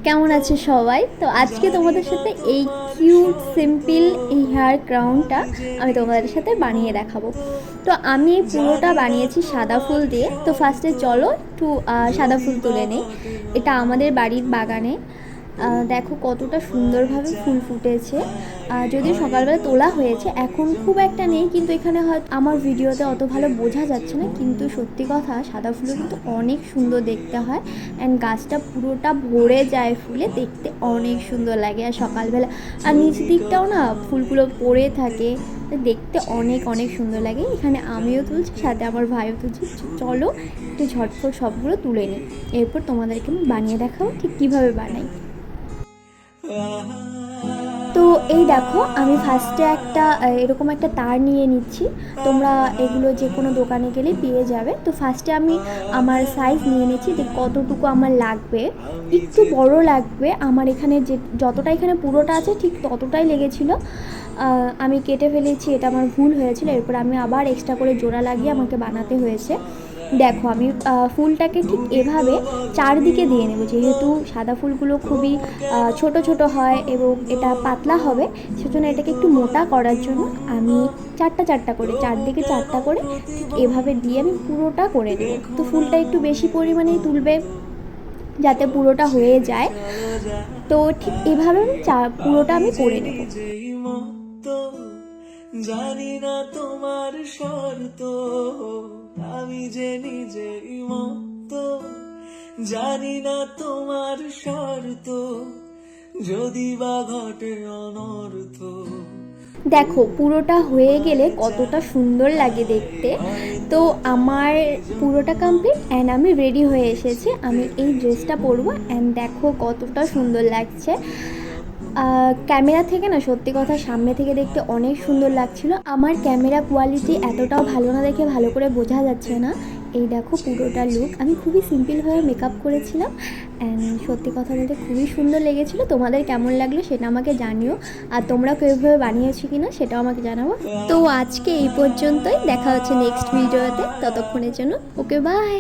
কেমন আছে সবাই? তো আজকে তোমাদের সাথে এই কিউট সিম্পল এই হেয়ার ক্রাউনটা আমি তোমাদের সাথে বানিয়ে দেখাবো। তো আমি পুরোটা বানিয়েছি সাদা ফুল দিয়ে। তো ফার্স্টে চলো একটু সাদা ফুল তুলে নিই। এটা আমাদের বাড়ির বাগানে। দেখো কতটা সুন্দরভাবে ফুল ফুটেছে। যদিও সকালবেলা তোলা হয়েছে, এখন খুব একটা নেই, কিন্তু এখানে হয়তো আমার ভিডিওতে অত ভালো বোঝা যাচ্ছে না, কিন্তু সত্যি কথা সাদা ফুলও কিন্তু অনেক সুন্দর দেখতে হয়। অ্যান্ড গাছটা পুরোটা ভরে যায় ফুলে, দেখতে অনেক সুন্দর লাগে। আর সকালবেলা আর নিচ দিকটাও না ফুলগুলো পড়ে থাকে, দেখতে অনেক অনেক সুন্দর লাগে। এখানে আমিও তুলছি, সাথে আমার ভাইও তুলছি। চলো একটু ঝটফট সবগুলো তুলে নিই, এরপর তোমাদেরকে আমি বানিয়ে দেখাবো ঠিক কীভাবে বানাই। তো এই দেখো আমি ফার্স্টে এরকম একটা তার নিয়ে নিচ্ছি। তোমরা এগুলো যে কোনো দোকানে গেলে পেয়ে যাবে। তো ফার্স্টে আমি আমার সাইজ নিয়ে নিচ্ছি যে কতটুকু আমার লাগবে। একটু বড় লাগবে, আমার এখানে যে যতটা এখানে পুরোটা আছে ঠিক ততটাই লেগেছিলো। আমি কেটে ফেলেছি, এটা আমার ভুল হয়েছিল। এরপর আমি আবার এক্সট্রা করে জোড়া লাগিয়ে আমাকে বানাতে হয়েছে। দেখো আমি ফুলটাকে ঠিক এভাবে চারদিকে দিয়ে নেব, যেহেতু সাদা ফুলগুলো খুবই ছোট ছোট হয় এবং এটা পাতলা হবে, সেজন্য এটাকে একটু মোটা করার জন্য আমি চারটা করে চারদিকে চারটা করে ঠিক এভাবে দিয়ে আমি পুরোটা করে দেব। তো ফুলটা একটু বেশি পরিমাণেই তুলবে যাতে পুরোটা হয়ে যায়। তো ঠিক এভাবে পুরোটা আমি করে নেব। জানি না তোমার শর্ত, আমি যে নিজেই মত, জানি না তোমার শর্ত, যদি বা ঘটে অনর্থ। দেখো পুরোটা হয়ে গেলে কতটা সুন্দর লাগে দেখতে। তো আমার পুরোটা কমপ্লিট অ্যান্ড আমি রেডি হয়ে এসেছি। আমি এই ড্রেসটা পরবো অ্যান্ড দেখো কতটা সুন্দর লাগছে। ক্যামেরা থেকে না সত্যি কথা সামনে থেকে দেখতে অনেক সুন্দর লাগছিল। আমার ক্যামেরা কোয়ালিটি এতটাও ভালো না দেখে ভালো করে বোঝা যাচ্ছে না। এই দেখো পুরোটা লুক, আমি খুবই সিম্পলভাবে মেকআপ করেছিলাম অ্যান্ড সত্যি কথা বলতে খুবই সুন্দর লেগেছিলো। তোমাদের কেমন লাগলো সেটা আমাকে জানিও, আর তোমরা কীভাবে বানিয়েছো কি না সেটাও আমাকে জানাবো। তো আজকে এই পর্যন্তই, দেখা হচ্ছে নেক্সট ভিডিওতে। ততক্ষণের জন্য ওকে বাই।